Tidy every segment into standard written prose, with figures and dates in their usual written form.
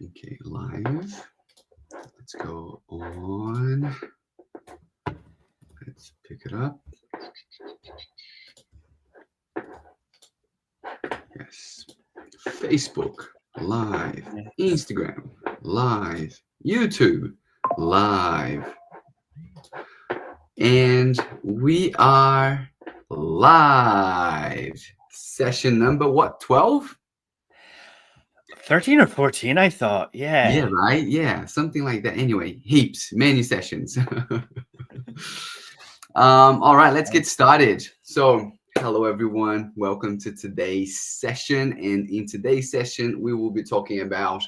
Okay, live. Let's go on. Let's pick it up. Yes. Facebook, live. Instagram, live. YouTube, live. And we are live. Session number what? 12? 13 or 14, I thought. Yeah. Yeah, right? Yeah, something like that. Anyway, heaps, many sessions. All right, let's get started. So, hello everyone. Welcome to today's session. And in today's session, we will be talking about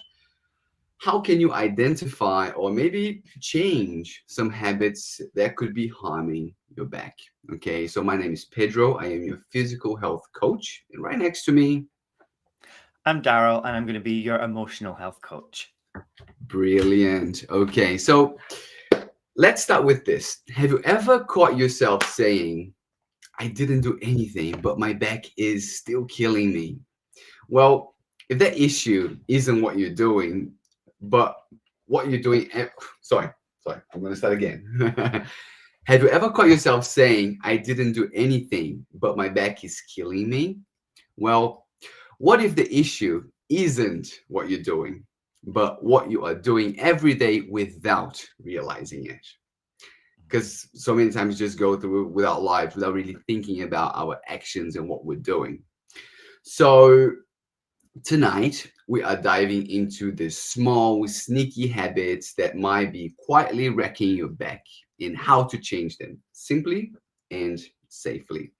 how can you identify or maybe change some habits that could be harming your back. Okay, so my name is Pedro. I am your physical health coach. And right next to me, I'm Daryl, and I'm going to be your emotional health coach. brilliant. Okay, so let's start with this. Have you ever caught yourself saying, I didn't do anything, but my back is still killing me? Well, if that issue isn't what you're doing, but what you're doing, sorry, I'm going to start again. Have you ever caught yourself saying, I didn't do anything, but my back is killing me? Well, what if the issue isn't what you're doing, but what you are doing every day without realizing it? Because so many times just go through without lives without really thinking about our actions and what we're doing. So tonight we are diving into the small sneaky habits that might be quietly wrecking your back and how to change them simply and safely.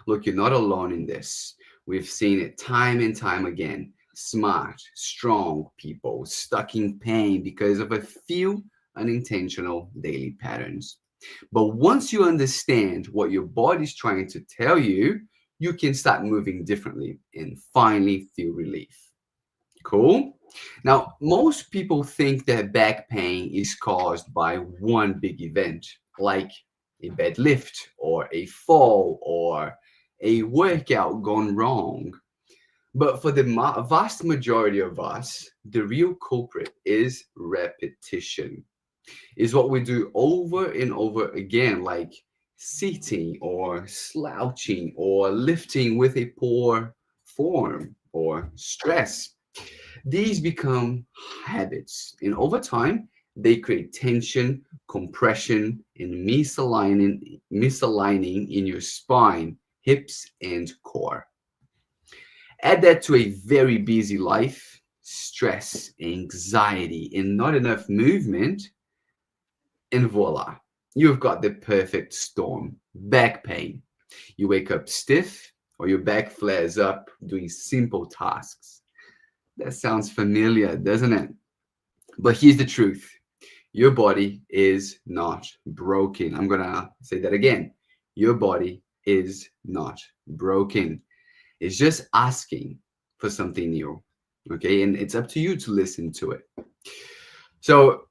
Look, you're not alone in this. We've seen it time and time again. Smart, strong people stuck in pain because of a few unintentional daily patterns. But once you understand what your body's trying to tell you, you can start moving differently and finally feel relief. Cool. Now, most people think that back pain is caused by one big event, like a bad lift or a fall or a workout gone wrong. But for the vast majority of us, the real culprit is repetition. Is what we do over and over again, like sitting or slouching or lifting with a poor form or stress. These become habits, and over time, they create tension, compression, and misaligning in your spine, hips, and core. Add that to a very busy life, stress, anxiety, and not enough movement, and voila, you've got the perfect storm. Back pain. You wake up stiff, or your back flares up doing simple tasks. That sounds familiar, doesn't it? But here's the truth: your body is not broken. I'm going to say that again. Your body is not broken. It's just asking for something new. Okay. And it's up to you to listen to it. So,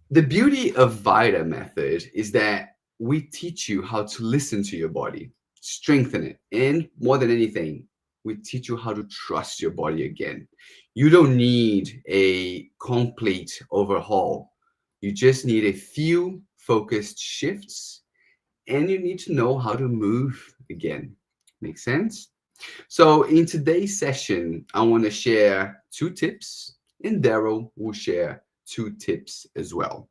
the beauty of Vita method is that we teach you how to listen to your body, strengthen it, and more than anything, we teach you how to trust your body again. You don't need a complete overhaul. You just need a few focused shifts and you need to know how to move again. Make sense? So, in today's session, I want to share two tips, and Daryl will share two tips as well.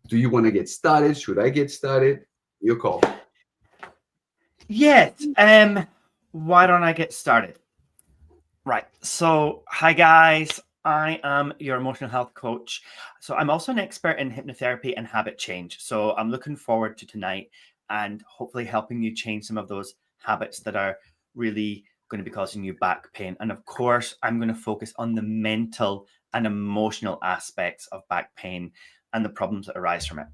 Do you want to get started? Should I get started? Your call. Yes. Why don't I get started? Right. So, hi guys. I am your emotional health coach. So, I'm also an expert in hypnotherapy and habit change. So, I'm looking forward to tonight and hopefully helping you change some of those habits that are really going to be causing you back pain. And of course, I'm going to focus on the mental and emotional aspects of back pain and the problems that arise from it.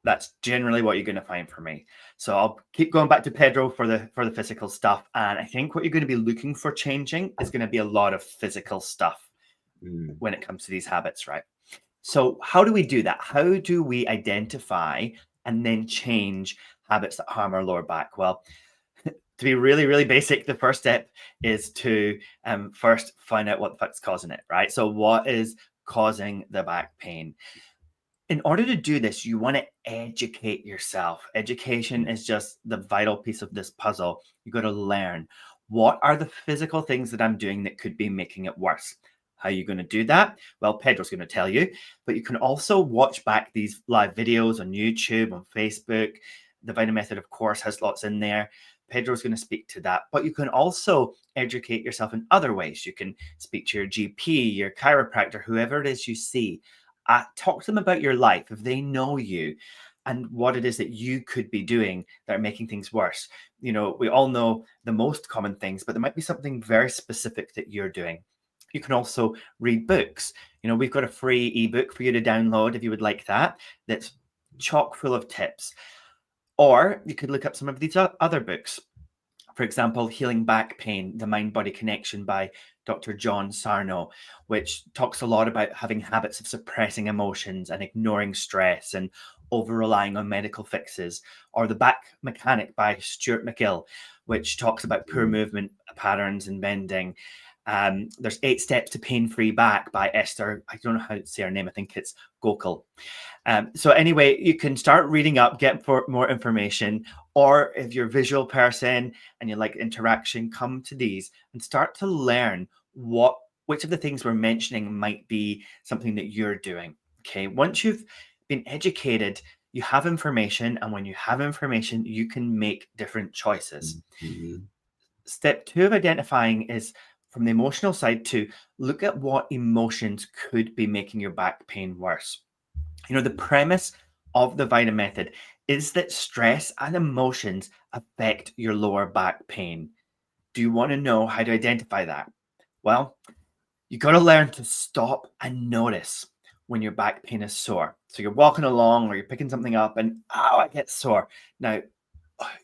That's generally what you're going to find for me. So I'll keep going back to Pedro for the physical stuff. And I think what you're going to be looking for changing is going to be a lot of physical stuff when it comes to these habits, right? So how do we do that? How do we identify and then change habits that harm our lower back? Well, To be really, really basic, the first step is to first find out what the fuck's causing it, right? So what is causing the back pain? In order to do this, you want to educate yourself. Education is just the vital piece of this puzzle. You got to learn, what are the physical things that I'm doing that could be making it worse? How are you going to do that? Well, Pedro's going to tell you, but you can also watch back these live videos on YouTube, on Facebook. The Vita Method, of course, has lots in there. Pedro's going to speak to that, but you can also educate yourself in other ways. You can speak to your GP, your chiropractor, whoever it is you see. Talk to them about your life if they know you and what it is that you could be doing that are making things worse. You know, we all know the most common things, but there might be something very specific that you're doing. You can also read books. You know, we've got a free ebook for you to download if you would like that. That's chock full of tips. Or you could look up some of these other books. For example, Healing Back Pain, The Mind-Body Connection by Dr. John Sarno, which talks a lot about having habits of suppressing emotions and ignoring stress and over-relying on medical fixes. Or The Back Mechanic by Stuart McGill, which talks about poor movement patterns and bending. There's 8 Steps to Pain-Free Back by Esther. I don't know how to say her name. I think it's Gokul. So anyway, you can start reading up, get more information, or if you're a visual person and you like interaction, come to these and start to learn which of the things we're mentioning might be something that you're doing. Okay, once you've been educated, you have information, and when you have information, you can make different choices. Mm-hmm. Step 2 of identifying is from the emotional side to look at what emotions could be making your back pain worse. You know, the premise of the Vita Method is that stress and emotions affect your lower back pain. Do you want to know how to identify that? Well, you got to learn to stop and notice when your back pain is sore. So you're walking along or you're picking something up and, oh, I get sore. Now,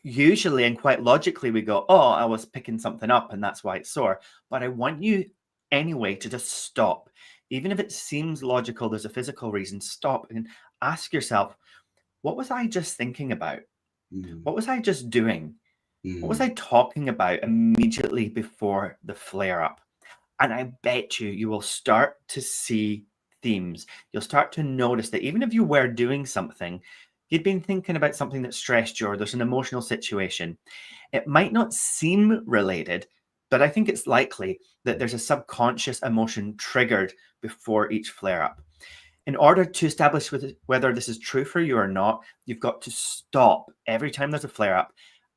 usually and quite logically we go, oh, I was picking something up and that's why it's sore. But I want you anyway to just stop. Even if it seems logical, there's a physical reason, stop and ask yourself, what was I just thinking about? What was I just doing? What was I talking about immediately before the flare-up? And I bet you will start to see themes. You'll start to notice that even if you were doing something, you'd been thinking about something that stressed you, or there's an emotional situation. It might not seem related, but I think it's likely that there's a subconscious emotion triggered before each flare-up. In order to establish whether this is true for you or not, you've got to stop every time there's a flare-up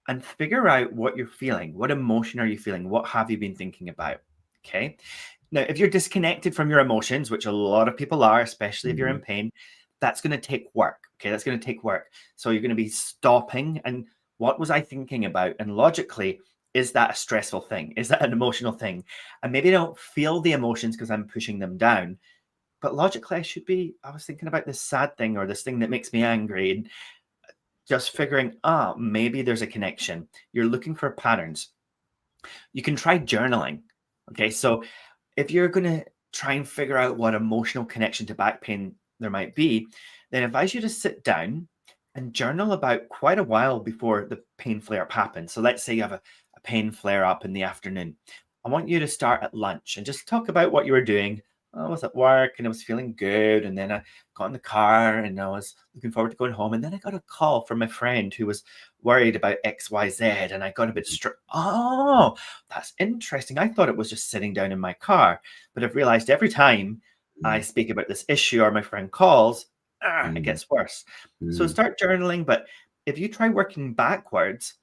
and figure out what you're feeling. What emotion are you feeling? What have you been thinking about? Okay. Now, if you're disconnected from your emotions, which a lot of people are, especially if you're in pain, that's going to take work. Okay, that's going to take work. So you're going to be stopping and what was I thinking about? And logically, is that a stressful thing? Is that an emotional thing? And maybe I don't feel the emotions because I'm pushing them down. But logically, I was thinking about this sad thing or this thing that makes me angry. And just figuring, maybe there's a connection. You're looking for patterns. You can try journaling. Okay, so if you're going to try and figure out what emotional connection to back pain there might be, then I advise you to sit down and journal about quite a while before the pain flare-up happens. So let's say you have a pain flare-up in the afternoon. I want you to start at lunch and just talk about what you were doing. I was at work and I was feeling good. And then I got in the car and I was looking forward to going home. And then I got a call from my friend who was worried about XYZ. And I got a bit stressed. Oh, that's interesting. I thought it was just sitting down in my car. But I've realized every time I speak about this issue or my friend calls, it gets worse. So start journaling. But if you try working backwards,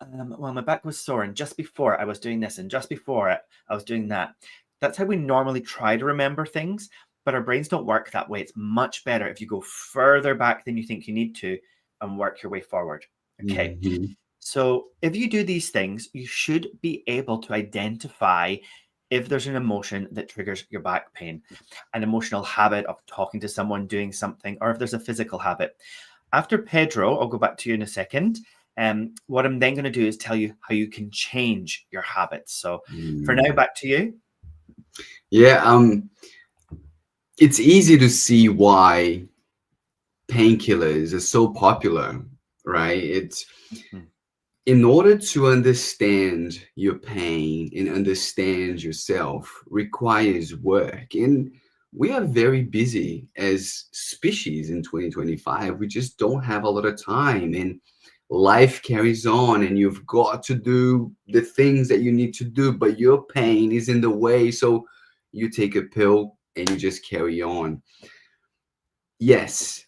well, my back was sore. And just before I was doing this and just before it, I was doing that. That's how we normally try to remember things, but our brains don't work that way. It's much better if you go further back than you think you need to and work your way forward. Okay. So if you do these things, you should be able to identify if there's an emotion that triggers your back pain, an emotional habit of talking to someone, doing something, or if there's a physical habit. After Pedro, I'll go back to you in a second. What I'm then going to do is tell you how you can change your habits. So for now, back to you. Yeah, it's easy to see why painkillers are so popular, right? In order to understand your pain and understand yourself requires work. And we are very busy as species in 2025. We just don't have a lot of time, and life carries on, and you've got to do the things that you need to do, but your pain is in the way. So you take a pill and you just carry on. Yes,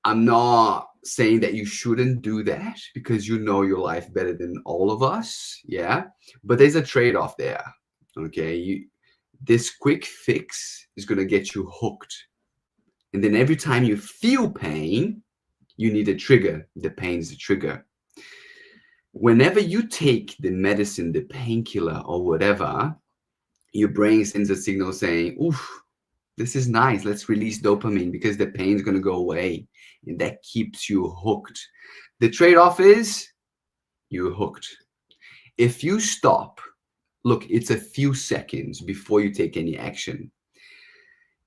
I'm not saying that you shouldn't do that because you know your life better than all of us. Yeah. But there's a trade off there. Okay. This quick fix is going to get you hooked. And then every time you feel pain, you need a trigger. The pain's the trigger. Whenever you take the medicine, the painkiller, or whatever, your brain sends a signal saying, oof, this is nice. Let's release dopamine because the pain's going to go away. And that keeps you hooked. The trade-off is you're hooked. If you stop, look, it's a few seconds before you take any action.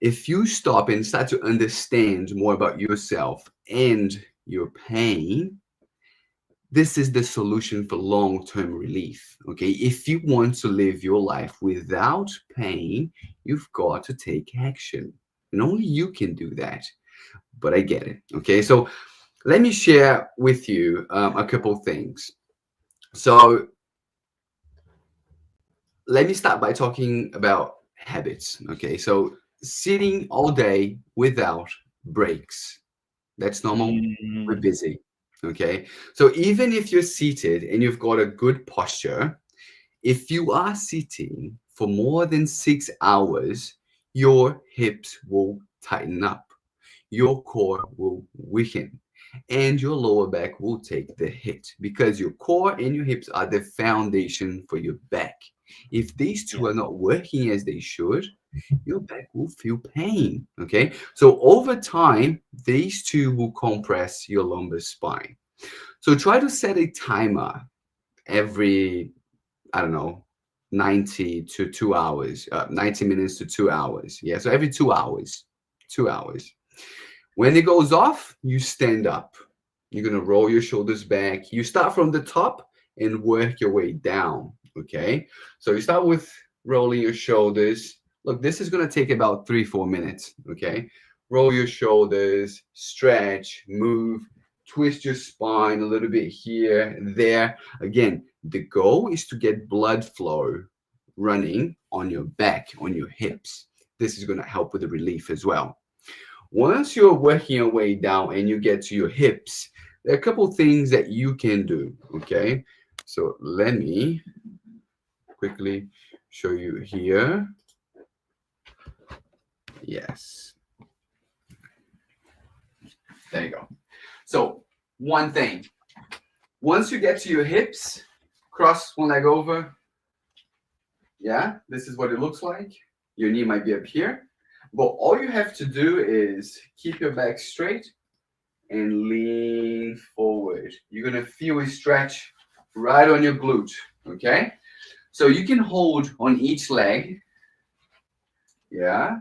If you stop and start to understand more about yourself and your pain, this is the solution for long-term relief. Okay. If you want to live your life without pain, you've got to take action. And only you can do that. But I get it. Okay. So let me share with you a couple things. So let me start by talking about habits. Okay. So sitting all day without breaks, that's normal. We're Mm, busy. Okay. So even if you're seated and you've got a good posture, if you are sitting for more than 6 hours, your hips will tighten up, your core will weaken, and your lower back will take the hit because your core and your hips are the foundation for your back. If these yeah. two are not working as they should, your back will feel pain. Okay. So over time, these two will compress your lumbar spine. So try to set a timer every, I don't know, 90 to 2 hours, 90 minutes to 2 hours. Yeah. So every 2 hours, 2 hours. When it goes off, you stand up. You're going to roll your shoulders back. You start from the top and work your way down. Okay. So you start with rolling your shoulders. Look, this is going to take about 3, 4 minutes. Okay. Roll your shoulders, stretch, move, twist your spine a little bit here and there. Again, the goal is to get blood flow running on your back, on your hips. This is going to help with the relief as well. Once you're working your way down and you get to your hips, there are a couple things that you can do. Okay. So let me quickly show you here. Yes. There you go. So one thing, once you get to your hips, cross one leg over. Yeah, this is what it looks like. Your knee might be up here, but all you have to do is keep your back straight and lean forward. You're going to feel a stretch right on your glute. Okay. So you can hold on each leg. Yeah.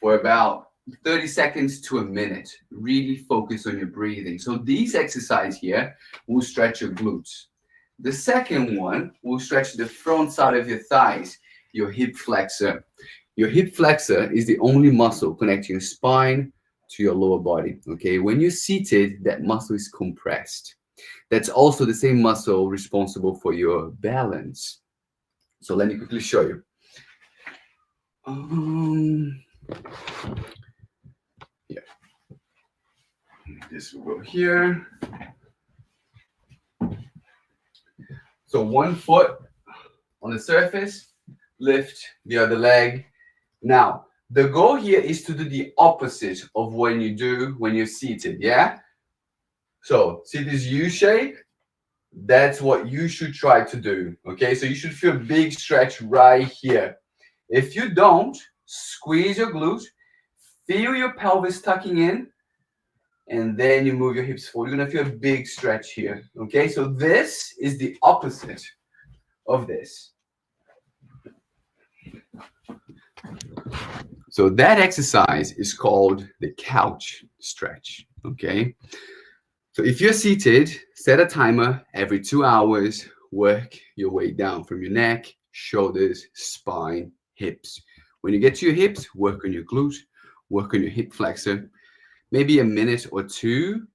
For about 30 seconds to a minute. Really focus on your breathing. So these exercises here will stretch your glutes. The second one will stretch the front side of your thighs, your hip flexor. Your hip flexor is the only muscle connecting your spine to your lower body. Okay, when you're seated, that muscle is compressed. That's also the same muscle responsible for your balance. So let me quickly show you. Yeah, this will go here. So one foot on the surface, lift the other leg. Now, the goal here is to do the opposite of when you do when you're seated, yeah? So, see this U shape? That's what you should try to do, okay? So you should feel a big stretch right here. If you don't, squeeze your glute, feel your pelvis tucking in, and then you move your hips forward. You're gonna feel a big stretch here, okay? So this is the opposite of this. So that exercise is called the couch stretch, okay? So if you're seated, set a timer every 2 hours, work your way down from your neck, shoulders, spine, hips. When you get to your hips, work on your glute, work on your hip flexor, maybe a minute or two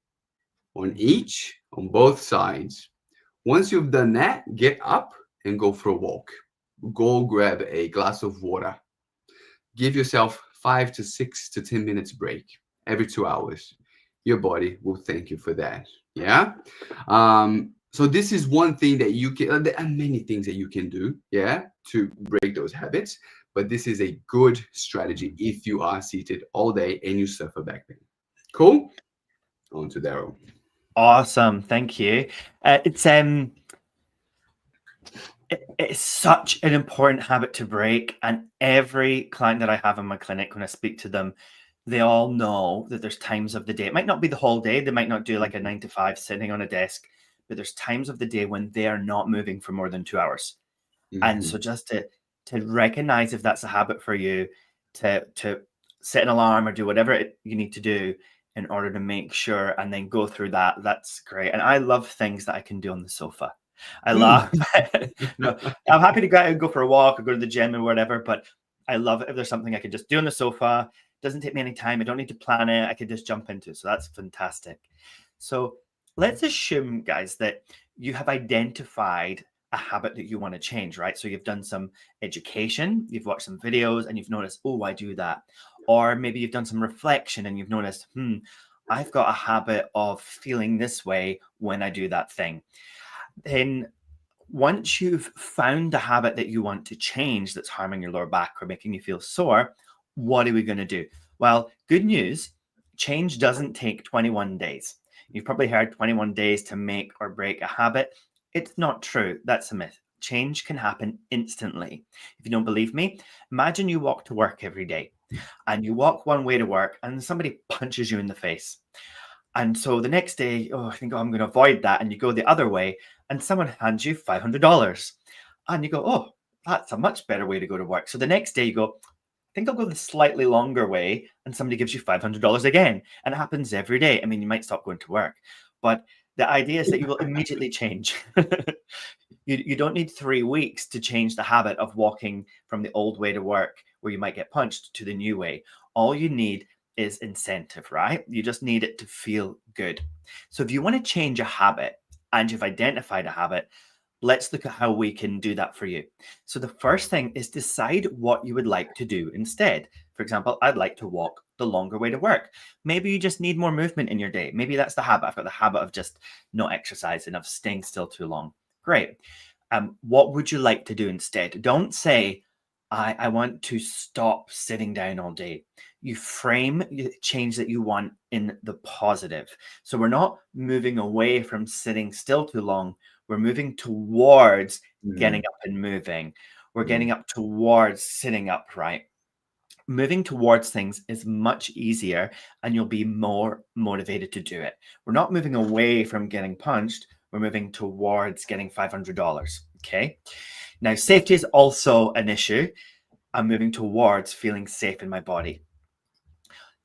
on each, on both sides. Once you've done that, get up and go for a walk. Go grab a glass of water. Give yourself 5 to 6 to 10 minutes break every 2 hours. Your body will thank you for that. Yeah. So this is one thing that you can. There are many things that you can do. Yeah, to break those habits. But this is a good strategy if you are seated all day and you suffer back pain. Cool. On to Daryl. Awesome, thank you. It's such an important habit to break, and every client that I have in my clinic, when I speak to them, they all know that there's times of the day. It might not be the whole day. They might not do like a 9 to 5 sitting on a desk, but there's times of the day when they are not moving for more than 2 hours. And so just to recognize if that's a habit for you, to set an alarm or do whatever you need to do in order to make sure, and then go through that. That's great. And I love things that I can do on the sofa. I love no, I'm happy to go out and go for a walk or go to the gym or whatever, but I love it if there's something I can just do on the sofa. It doesn't take me any time. I don't need to plan it. I can just jump into it. So that's fantastic. So let's assume, guys, that you have identified a habit that you want to change, right? So you've done some education, you've watched some videos, and you've noticed, oh, I do that. Or maybe you've done some reflection and you've noticed, I've got a habit of feeling this way when I do that thing. Then once you've found the habit that you want to change that's harming your lower back or making you feel sore, what are we going to do? Well, good news, change doesn't take 21 days. You've probably heard 21 days to make or break a habit. It's not true. That's a myth. Change can happen instantly. If you don't believe me, imagine you walk to work every day and you walk one way to work and somebody punches you in the face. And so the next day, I think, I'm going to avoid that. And you go the other way and someone hands you $500. And you go, oh, that's a much better way to go to work. So the next day you go, I think I'll go the slightly longer way, and somebody gives you $500 again. And it happens every day. I mean, you might stop going to work, but the idea is that you will immediately change. You don't need 3 weeks to change the habit of walking from the old way to work where you might get punched to the new way. All you need is incentive, right? You just need it to feel good. So if you want to change a habit and you've identified a habit, let's look at how we can do that for you. So the first thing is decide what you would like to do instead. For example, I'd like to walk the longer way to work. Maybe you just need more movement in your day. Maybe that's the habit. I've got the habit of just not exercising, of staying still too long. Great. What would you like to do instead? Don't say, I want to stop sitting down all day. You frame the change that you want in the positive. So we're not moving away from sitting still too long. We're moving towards getting up and moving. We're getting up towards sitting upright. Moving towards things is much easier and you'll be more motivated to do it. We're not moving away from getting punched. We're moving towards getting $500. Okay. Now, safety is also an issue. I'm moving towards feeling safe in my body.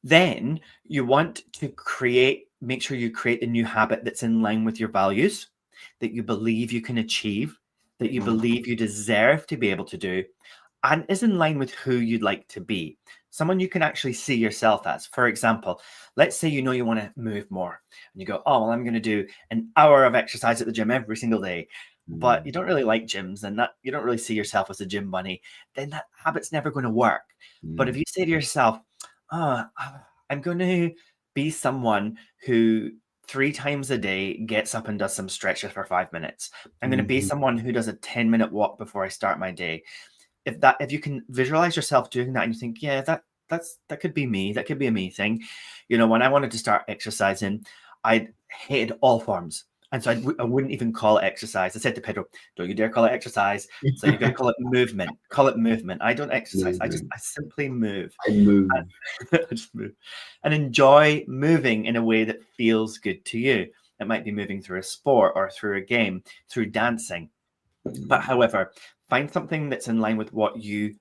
Then you want to make sure you create a new habit that's in line with your values, that you believe you can achieve, that you believe you deserve to be able to do, and is in line with who you'd like to be. Someone you can actually see yourself as. For example, let's say you want to move more and you go, oh, well, I'm going to do an hour of exercise at the gym every single day. But you don't really like gyms and that you don't really see yourself as a gym bunny, then that habit's never going to work. But if you say to yourself, I'm going to be someone who 3 times a day gets up and does some stretches for 5 minutes. I'm going to be someone who does a 10-minute walk before I start my day. If you can visualize yourself doing that and you think, yeah, that could be me. That could be a me thing. When I wanted to start exercising, I hated all forms. And so I wouldn't even call it exercise. I said to Pedro, don't you dare call it exercise. So you got to call it movement. Call it movement. I don't exercise. I simply move. I move. I just move. And enjoy moving in a way that feels good to you. It might be moving through a sport or through a game, through dancing. But however, find something that's in line with what you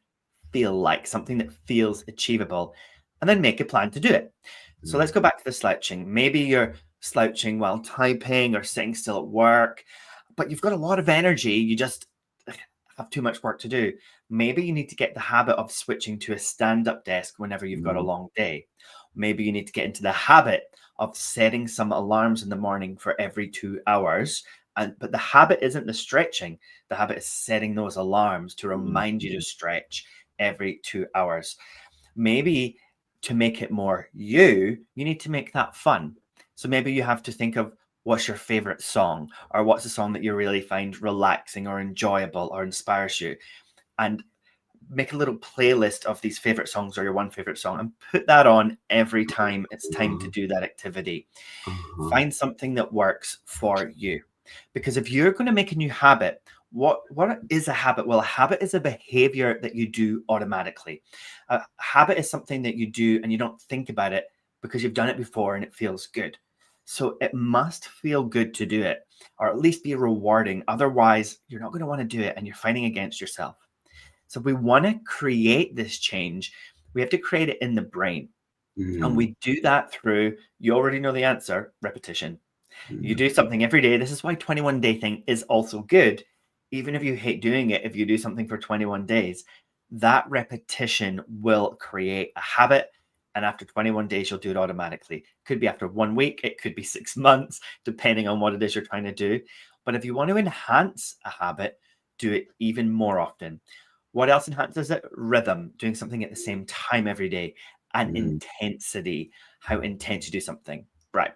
feel like, something that feels achievable, and then make a plan to do it. So let's go back to the slouching. Maybe you're slouching while typing or sitting still at work, but you've got a lot of energy. You just have too much work to do. Maybe you need to get the habit of switching to a stand-up desk whenever you've got a Mm. long day. Maybe you need to get into the habit of setting some alarms in the morning for every 2 hours. But the habit isn't the stretching. The habit is setting those alarms to remind you to stretch every 2 hours. Maybe to make it more you need to make that fun. So maybe you have to think of what's your favorite song, or what's a song that you really find relaxing or enjoyable or inspires you, and make a little playlist of these favorite songs or your one favorite song and put that on every time it's time to do that activity. Uh-huh. Find something that works for you. Because if you're going to make a new habit, what is a habit? Well, a habit is a behavior that you do automatically. A habit is something that you do and you don't think about it because you've done it before and it feels good. So it must feel good to do it, or at least be rewarding. Otherwise, you're not going to want to do it and you're fighting against yourself. So if we want to create this change, we have to create it in the brain. And Mm. we do that through, you already know the answer, repetition. You Mm. do something every day. This is why 21-day thing is also good. Even if you hate doing it, if you do something for 21 days, that repetition will create a habit. And after 21 days, you'll do it automatically. Could be after 1 week, it could be 6 months, depending on what it is you're trying to do. But if you want to enhance a habit, do it even more often. What else enhances it? Rhythm, doing something at the same time every day, and Mm. intensity, how intense you do something. Right.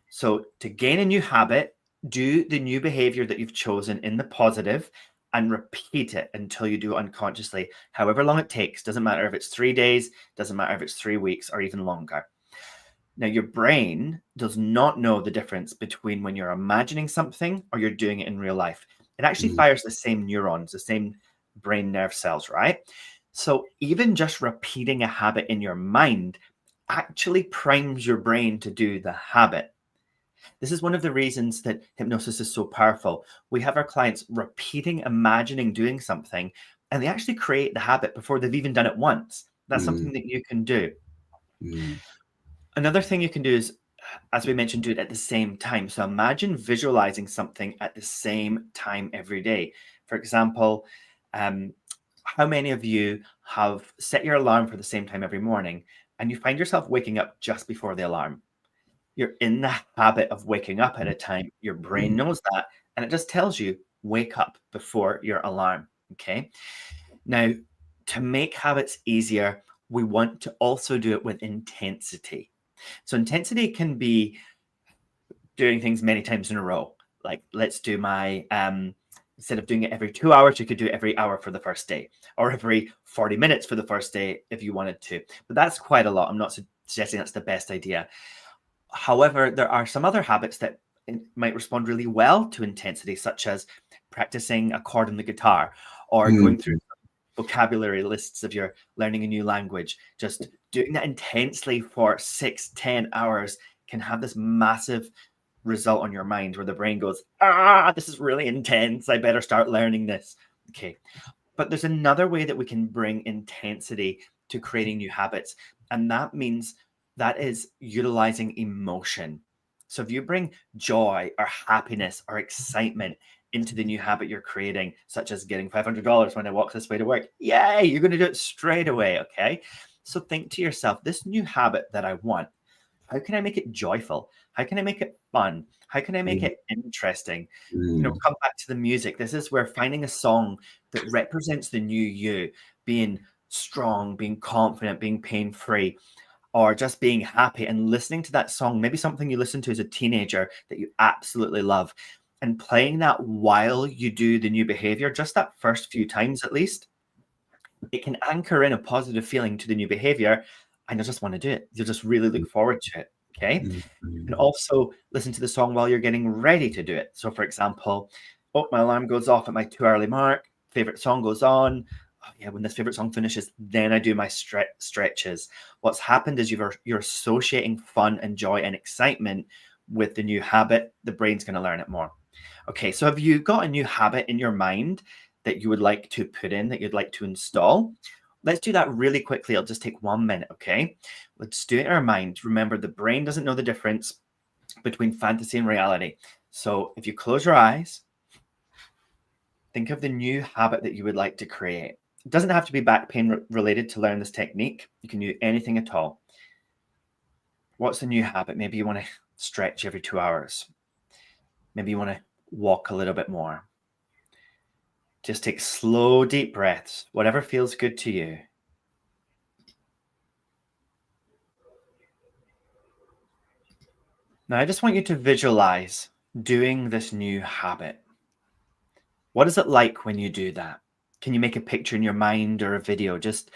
So to gain a new habit, do the new behavior that you've chosen in the positive and repeat it until you do it unconsciously, however long it takes. Doesn't matter if it's 3 days, doesn't matter if it's 3 weeks or even longer. Now, your brain does not know the difference between when you're imagining something or you're doing it in real life. It actually Mm. fires the same neurons, the same brain nerve cells, right? So even just repeating a habit in your mind actually primes your brain to do the habit. This is one of the reasons that hypnosis is so powerful. We have our clients repeating, imagining doing something, and they actually create the habit before they've even done it once. That's Mm. something that you can do. Mm. Another thing you can do is, as we mentioned, do it at the same time. So imagine visualizing something at the same time every day. For example, um, how many of you have set your alarm for the same time every morning and you find yourself waking up just before the alarm? You're in the habit of waking up at a time. Your brain Mm. knows that, and it just tells you, wake up before your alarm. Okay. Now, to make habits easier, we want to also do it with intensity. So, intensity can be doing things many times in a row. Like, let's do my, instead of doing it every 2 hours, you could do it every hour for the first day, or every 40 minutes for the first day if you wanted to. But that's quite a lot. I'm not suggesting that's the best idea. However, there are some other habits that might respond really well to intensity, such as practicing a chord on the guitar or Mm. going through vocabulary lists if you're learning a new language. Just doing that intensely for 6, 10 hours can have this massive result on your mind where the brain goes, this is really intense. I better start learning this. Okay. But there's another way that we can bring intensity to creating new habits. And that means that is utilizing emotion. So if you bring joy or happiness or excitement into the new habit you're creating, such as getting $500 when I walk this way to work, yay, you're going to do it straight away. Okay. So think to yourself, this new habit that I want, how can I make it joyful? How can I make it fun? How can I make Mm. it interesting? Mm. Come back to the music. This is where finding a song that represents the new you, being strong, being confident, being pain free, or just being happy and listening to that song, maybe something you listened to as a teenager that you absolutely love, and playing that while you do the new behavior, just that first few times at least, it can anchor in a positive feeling to the new behavior and you'll just want to do it. You'll just really look forward to it. Okay. Mm. And Mm. also listen to the song while you're getting ready to do it. So, for example, oh, my alarm goes off at my 2 hourly mark, favorite song goes on. Oh, yeah, when this favorite song finishes, then I do my stretches. What's happened is you're associating fun and joy and excitement with the new habit. The brain's going to learn it more. Okay, so have you got a new habit in your mind that you would like to put in, that you'd like to install? Let's do that really quickly. It'll just take 1 minute, okay? Let's do it in our mind. Remember, the brain doesn't know the difference between fantasy and reality. So if you close your eyes, think of the new habit that you would like to create. It doesn't have to be back pain related to learn this technique. You can do anything at all. What's the new habit? Maybe you want to stretch every 2 hours. Maybe you want to walk a little bit more. Just take slow, deep breaths, whatever feels good to you. Now, I just want you to visualize doing this new habit. What is it like when you do that? Can you make a picture in your mind or a video? Just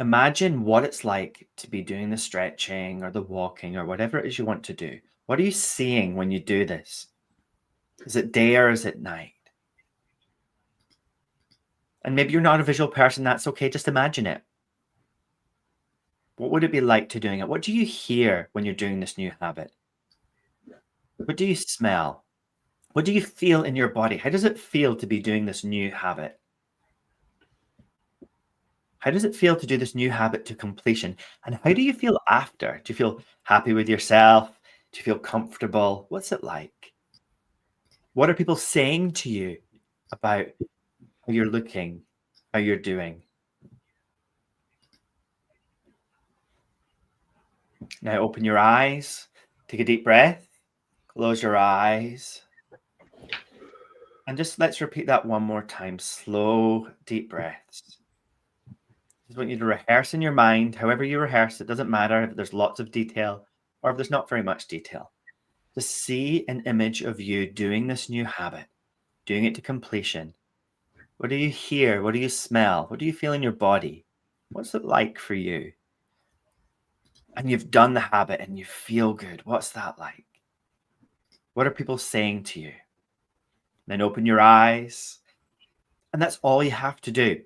imagine what it's like to be doing the stretching or the walking or whatever it is you want to do. What are you seeing when you do this? Is it day or is it night? And maybe you're not a visual person, that's okay. Just imagine it. What would it be like to doing it? What do you hear when you're doing this new habit? What do you smell? What do you feel in your body? How does it feel to be doing this new habit? How does it feel to do this new habit to completion? And how do you feel after? Do you feel happy with yourself? Do you feel comfortable? What's it like? What are people saying to you about how you're looking, how you're doing? Now open your eyes, take a deep breath, close your eyes. And just let's repeat that one more time. Slow, deep breaths. Just want you to rehearse in your mind, however you rehearse, it doesn't matter if there's lots of detail or if there's not very much detail. Just see an image of you doing this new habit, doing it to completion. What do you hear? What do you smell? What do you feel in your body? What's it like for you? And you've done the habit and you feel good. What's that like? What are people saying to you? Then open your eyes. And that's all you have to do.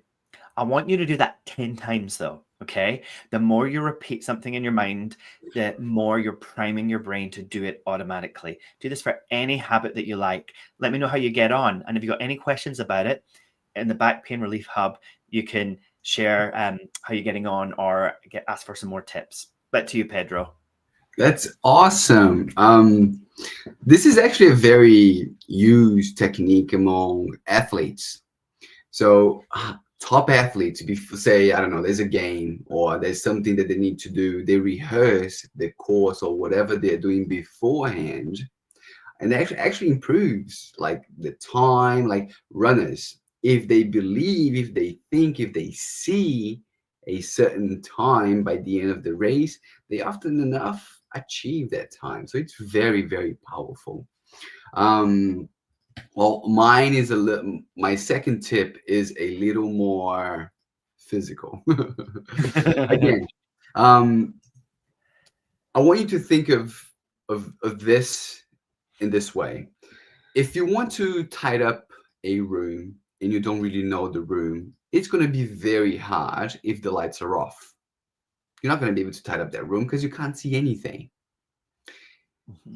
I want you to do that 10 times though, okay? The more you repeat something in your mind, the more you're priming your brain to do it automatically. Do this for any habit that you like. Let me know how you get on. And if you've got any questions about it, in the Back Pain Relief Hub, you can share how you're getting on or ask for some more tips. Back to you, Pedro. That's awesome. This is actually a very used technique among athletes. So top athletes, say, I don't know, there's a game or there's something that they need to do, they rehearse the course or whatever they're doing beforehand, and it actually improves like the time. Like runners, if they believe, if they think, if they see a certain time by the end of the race, they often enough achieve that time. So it's very, very powerful. Well, mine is a little, my second tip is a little more physical. Again, I want you to think of this in this way. If you want to tidy up a room and you don't really know the room, it's going to be very hard if the lights are off. You're not going to be able to tidy up that room because you can't see anything.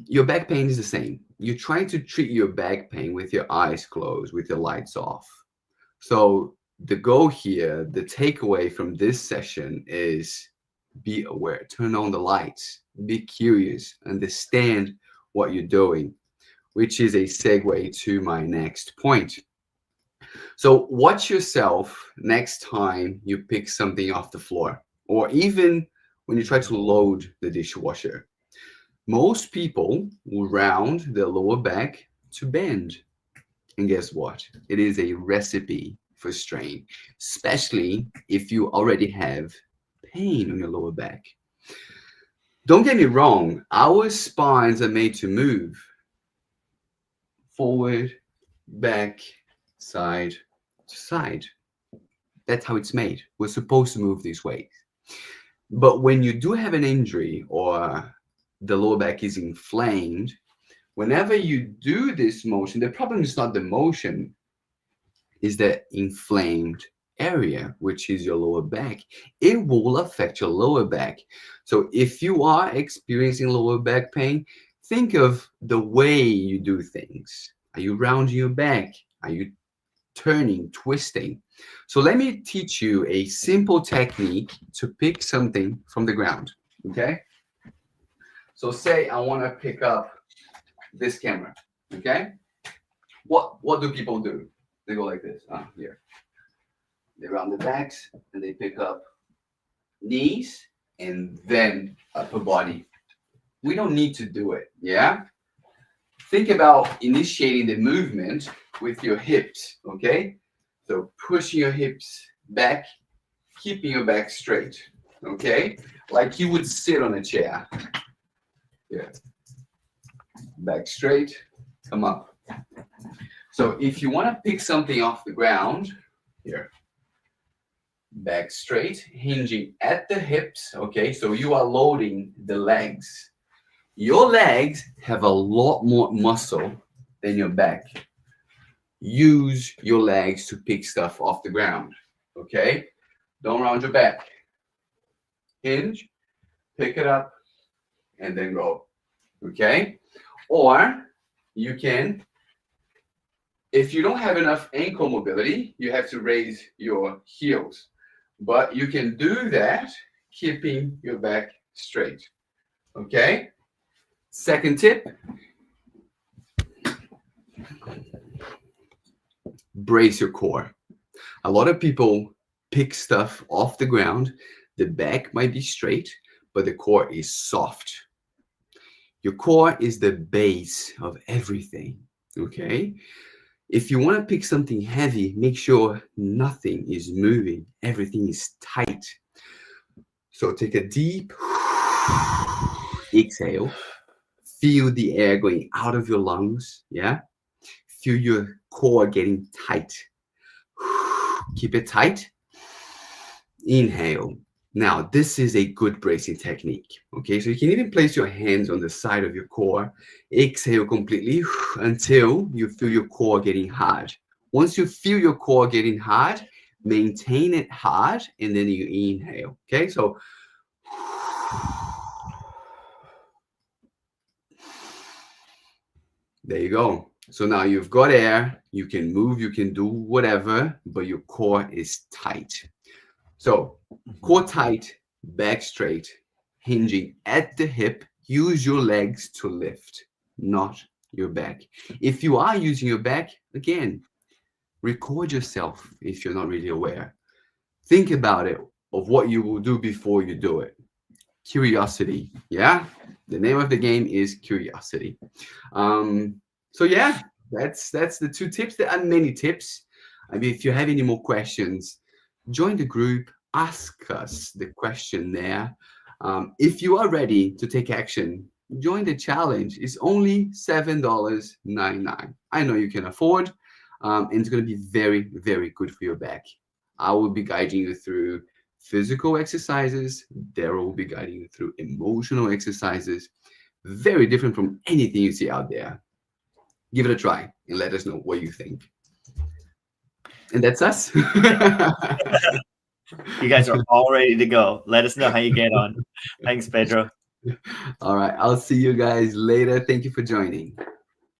Your back pain is the same. You're trying to treat your back pain with your eyes closed, with your lights off. So the goal here, the takeaway from this session is be aware, turn on the lights, be curious, understand what you're doing, which is a segue to my next point. So watch yourself next time you pick something off the floor, or even when you try to load the dishwasher. Most people will round their lower back to bend. And guess what? It is a recipe for strain, especially if you already have pain on your lower back. Don't get me wrong, our spines are made to move forward, back, side to side. That's how it's made. We're supposed to move these ways. But when you do have an injury or the lower back is inflamed, whenever you do this motion, the problem is not the motion, is the inflamed area, which is your lower back. It will affect your lower back. So if you are experiencing lower back pain, think of the way you do things. Are you rounding your back? Are you turning, twisting? So let me teach you a simple technique to pick something from the ground, okay? So say I want to pick up this camera, okay? What do people do? They go like this, here. They round the backs and they pick up knees and then upper body. We don't need to do it, yeah? Think about initiating the movement with your hips, okay? So pushing your hips back, keeping your back straight, okay? Like you would sit on a chair. Yeah. Back straight, come up. So if you want to pick something off the ground, here, back straight, hinging at the hips, okay? So you are loading the legs. Your legs have a lot more muscle than your back. Use your legs to pick stuff off the ground, okay? Don't round your back. Hinge, pick it up, and then go, okay? Or you can, if you don't have enough ankle mobility, you have to raise your heels. But you can do that keeping your back straight, okay? Second tip, brace your core. A lot of people pick stuff off the ground. The back might be straight, but the core is soft. Your core is the base of everything, okay? If you want to pick something heavy, make sure nothing is moving. Everything is tight. So take a deep exhale. Feel the air going out of your lungs, yeah? Feel your core getting tight. Keep it tight. Inhale. Now, this is a good bracing technique, okay? So you can even place your hands on the side of your core. Exhale completely until you feel your core getting hard. Once you feel your core getting hard, maintain it hard, and then you inhale, okay? So, there you go. So now you've got air, you can move, you can do whatever, but your core is tight. So core tight, back straight, hinging at the hip. Use your legs to lift, not your back. If you are using your back, again, record yourself if you're not really aware. Think about it, of what you will do before you do it. Curiosity, yeah? The name of the game is curiosity. So yeah, that's the 2 tips. There are many tips. I mean, if you have any more questions, join the group, ask us the question there. If you are ready to take action, join the challenge. It's only $7.99. I know you can afford, and it's going to be very, very good for your back. I will be guiding you through physical exercises. Daryl will be guiding you through emotional exercises. Very different from anything you see out there. Give it a try and let us know what you think. And that's us. You guys are all ready to go. Let us know how you get on. Thanks, Pedro. All right. I'll see you guys later. Thank you for joining.